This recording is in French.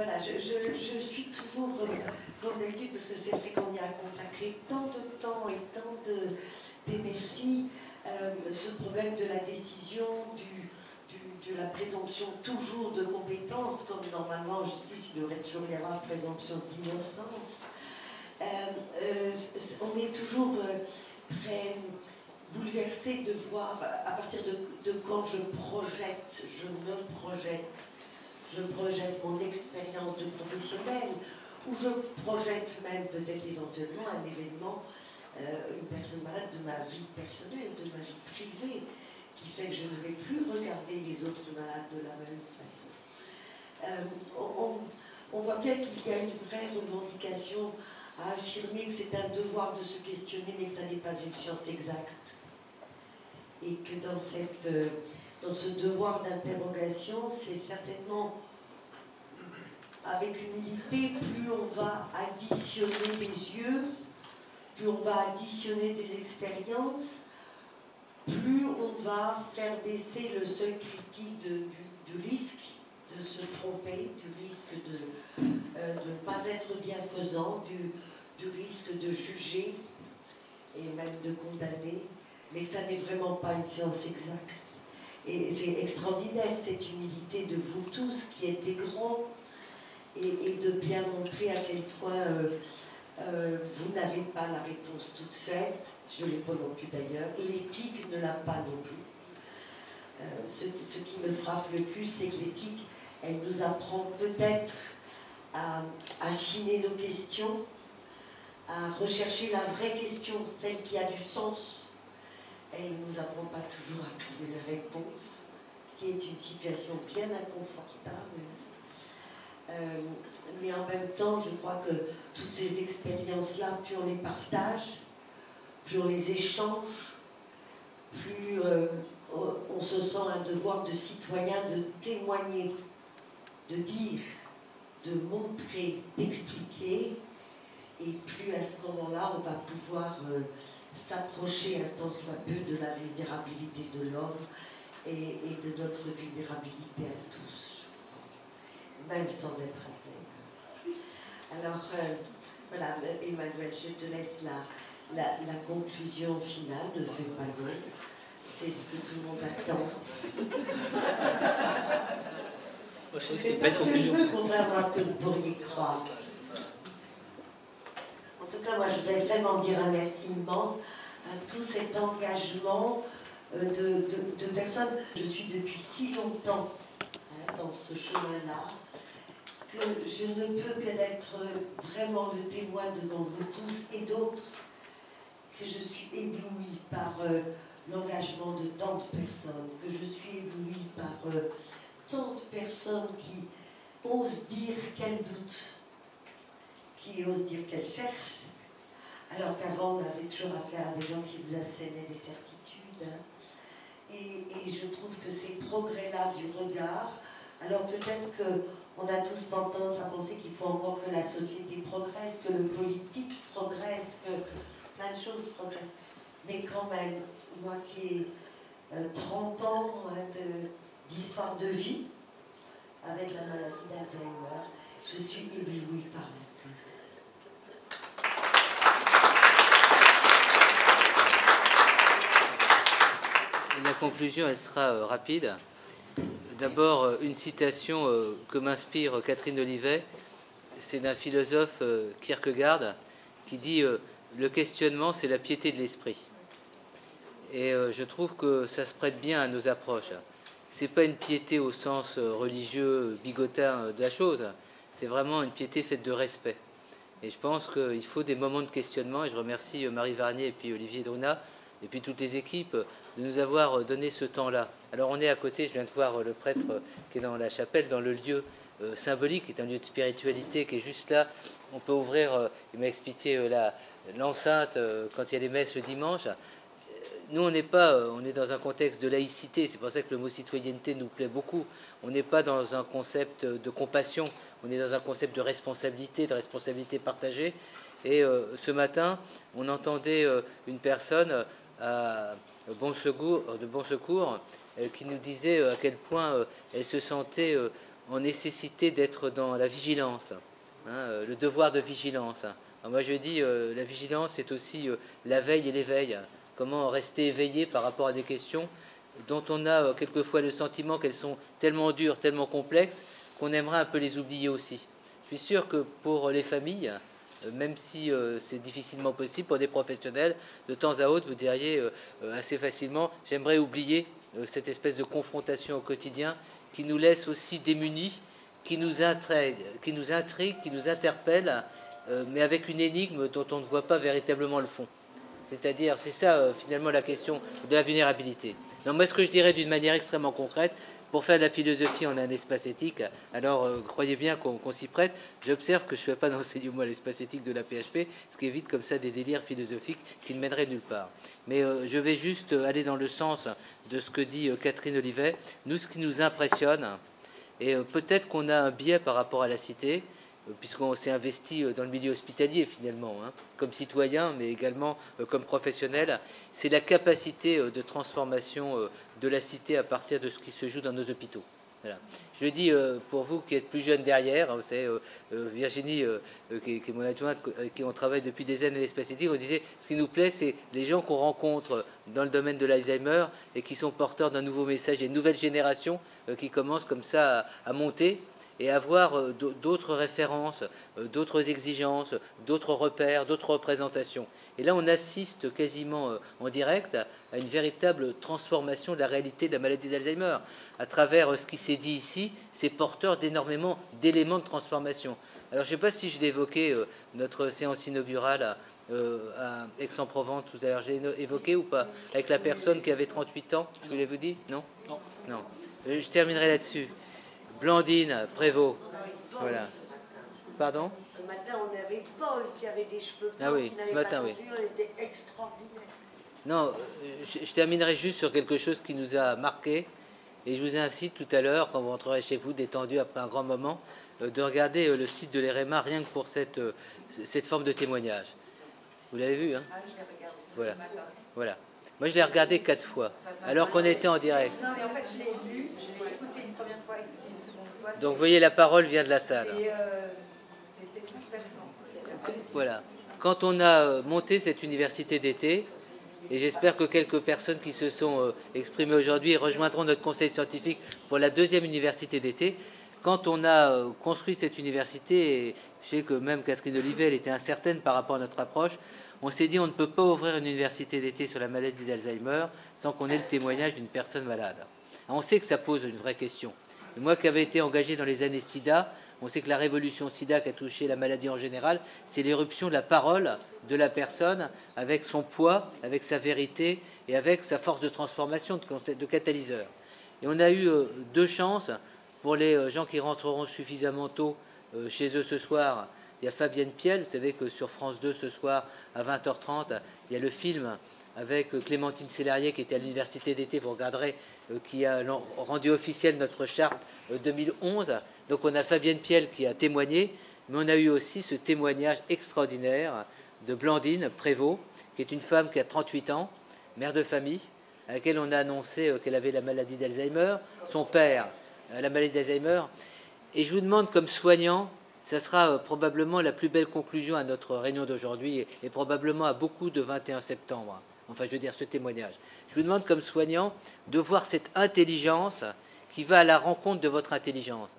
voilà, je suis toujours convaincue, parce que c'est vrai qu'on y a consacré tant de temps et tant d'énergie, ce problème de la décision, de la présomption toujours de compétence, comme normalement en justice il devrait toujours y avoir présomption d'innocence. On est toujours très bouleversé de voir, à partir de quand je projette mon expérience de professionnel, ou je projette même peut-être éventuellement un événement, une personne malade de ma vie personnelle, de ma vie privée, qui fait que je ne vais plus regarder les autres malades de la même façon. On voit bien qu'il y a une vraie revendication à affirmer que c'est un devoir de se questionner, mais que ça n'est pas une science exacte. Et que dans ce devoir d'interrogation, c'est certainement avec humilité, plus on va additionner des yeux, plus on va additionner des expériences, plus on va faire baisser le seuil critique du risque de se tromper, du risque de ne pas être bienfaisant, du risque de juger et même de condamner, mais ça n'est vraiment pas une science exacte. Et c'est extraordinaire cette humilité de vous tous qui êtes des grands, et de bien montrer à quel point vous n'avez pas la réponse toute faite. Je ne l'ai pas non plus d'ailleurs. L'éthique ne l'a pas non plus. Ce qui me frappe le plus, c'est que l'éthique, elle nous apprend peut-être à affiner nos questions, à rechercher la vraie question, celle qui a du sens. Elle ne nous apprend pas toujours à trouver la réponse, ce qui est une situation bien inconfortable. Mais en même temps, je crois que toutes ces expériences-là, plus on les partage, plus on les échange, plus on se sent un devoir de citoyen de témoigner, de dire, de montrer, d'expliquer, et plus à ce moment-là, on va pouvoir s'approcher un tant soit peu de la vulnérabilité de l'homme et de notre vulnérabilité à tous, je crois, même sans être aveugle. Alors, voilà, Emmanuel, je te laisse la conclusion finale, ne fais pas long, c'est ce que tout le monde attend. Je fais pas ce que je veux, contrairement à ce que vous pourriez croire. En tout cas, moi, je vais vraiment dire un merci immense à tout cet engagement de personnes. Je suis depuis si longtemps dans ce chemin-là, que je ne peux que d'être vraiment le témoin devant vous tous et d'autres, que je suis éblouie par l'engagement de tant de personnes, que je suis éblouie par tant de personnes qui osent dire qu'elles doutent, qui osent dire qu'elles cherchent, alors qu'avant on avait toujours affaire à des gens qui vous assénaient des certitudes. Et je trouve que ces progrès-là du regard, alors peut-être qu'on a tous tendance à penser qu'il faut encore que la société progresse, que le politique progresse, que plein de choses progressent. Mais quand même, moi qui ai 30 ans d'histoire de vie avec la maladie d'Alzheimer, je suis éblouie par vous tous. La conclusion, elle sera rapide. D'abord, une citation que m'inspire Catherine Olivet, c'est d'un philosophe Kierkegaard qui dit le questionnement, c'est la piété de l'esprit. Et je trouve que ça se prête bien à nos approches. C'est pas une piété au sens religieux, bigotin de la chose. C'est vraiment une piété faite de respect. Et je pense qu'il faut des moments de questionnement. Et je remercie Marie Varnier et puis Olivier Druna et puis toutes les équipes de nous avoir donné ce temps-là. Alors on est à côté, je viens de voir le prêtre qui est dans la chapelle, dans le lieu symbolique, qui est un lieu de spiritualité qui est juste là. On peut ouvrir, il m'a expliqué l'enceinte quand il y a les messes le dimanche. Nous, on n'est pas, on est dans un contexte de laïcité, c'est pour ça que le mot citoyenneté nous plaît beaucoup. On n'est pas dans un concept de compassion, on est dans un concept de responsabilité partagée. Et ce matin, on entendait une personne de Bon Secours qui nous disait à quel point elle se sentait en nécessité d'être dans la vigilance, hein, le devoir de vigilance. Alors moi je dis, la vigilance c'est aussi la veille et l'éveil. Comment rester éveillé par rapport à des questions dont on a quelquefois le sentiment qu'elles sont tellement dures, tellement complexes, qu'on aimerait un peu les oublier aussi. Je suis sûr que pour les familles, même si c'est difficilement possible, pour des professionnels, de temps à autre, vous diriez assez facilement, j'aimerais oublier cette espèce de confrontation au quotidien qui nous laisse aussi démunis, qui nous intrigue, qui nous interpelle, mais avec une énigme dont on ne voit pas véritablement le fond. C'est-à-dire, c'est ça finalement la question de la vulnérabilité. Donc moi, ce que je dirais d'une manière extrêmement concrète, pour faire de la philosophie en un espace éthique, alors croyez bien qu'on s'y prête. J'observe que je ne fais pas d'enseignement à l'espace éthique de la PHP, ce qui évite comme ça des délires philosophiques qui ne mèneraient nulle part. Mais je vais juste aller dans le sens de ce que dit Catherine Olivet. Nous, ce qui nous impressionne, et peut-être qu'on a un biais par rapport à la cité, puisqu'on s'est investi dans le milieu hospitalier finalement, hein, comme citoyen, mais également comme professionnel, c'est la capacité de transformation de la cité à partir de ce qui se joue dans nos hôpitaux. Voilà. Je le dis pour vous qui êtes plus jeunes derrière, vous savez, Virginie, qui est mon adjointe, avec qui on travaille depuis des années à l'espace éthique, on disait, ce qui nous plaît, c'est les gens qu'on rencontre dans le domaine de l'Alzheimer et qui sont porteurs d'un nouveau message, et une nouvelle génération qui commence comme ça à monter, et avoir d'autres références, d'autres exigences, d'autres repères, d'autres représentations. Et là, on assiste quasiment en direct à une véritable transformation de la réalité de la maladie d'Alzheimer. À travers ce qui s'est dit ici, c'est porteur d'énormément d'éléments de transformation. Alors, je ne sais pas si je l'ai évoqué, notre séance inaugurale à Aix-en-Provence, vous avez évoqué ou pas, avec la personne qui avait 38 ans, je vous l'ai dit? Non. Non. Je terminerai là-dessus. Blandine Prévost. Voilà. Pardon? Ce matin, on avait Paul qui avait des cheveux blancs. Ah oui, ce matin, oui. On était extraordinaire. Non, je terminerai juste sur quelque chose qui nous a marqué. Et je vous incite tout à l'heure, quand vous rentrerez chez vous, détendu après un grand moment, de regarder le site de l'EREMA, rien que pour cette forme de témoignage. Vous l'avez vu, hein? Ah, je l'ai regardé. Voilà. Voilà. Moi, je l'ai regardé 4 fois, alors qu'on était en direct. Non, mais en fait, je l'ai lu, je l'ai écouté une première fois, écouté une seconde fois. Donc, vous voyez, la parole vient de la salle. C'est transperçant. Voilà. Quand on a monté cette université d'été, et j'espère que quelques personnes qui se sont exprimées aujourd'hui rejoindront notre conseil scientifique pour la 2e université d'été, quand on a construit cette université, et je sais que même Catherine Olivet, elle était incertaine par rapport à notre approche, on s'est dit on ne peut pas ouvrir une université d'été sur la maladie d'Alzheimer sans qu'on ait le témoignage d'une personne malade. Alors on sait que ça pose une vraie question. Et moi qui avais été engagé dans les années SIDA, on sait que la révolution SIDA qui a touché la maladie en général, c'est l'éruption de la parole de la personne avec son poids, avec sa vérité et avec sa force de transformation, de catalyseur. Et on a eu 2 chances pour les gens qui rentreront suffisamment tôt chez eux ce soir. Il y a Fabienne Piel, vous savez que sur France 2 ce soir à 20h30, il y a le film avec Clémentine Célarier qui était à l'université d'été, vous regarderez, qui a rendu officielle notre charte 2011. Donc on a Fabienne Piel qui a témoigné, mais on a eu aussi ce témoignage extraordinaire de Blandine Prévost, qui est une femme qui a 38 ans, mère de famille, à laquelle on a annoncé qu'elle avait la maladie d'Alzheimer, son père la maladie d'Alzheimer. Et je vous demande comme soignant, ça sera probablement la plus belle conclusion à notre réunion d'aujourd'hui et probablement à beaucoup de 21 septembre. Enfin, je veux dire, ce témoignage. Je vous demande comme soignant de voir cette intelligence qui va à la rencontre de votre intelligence.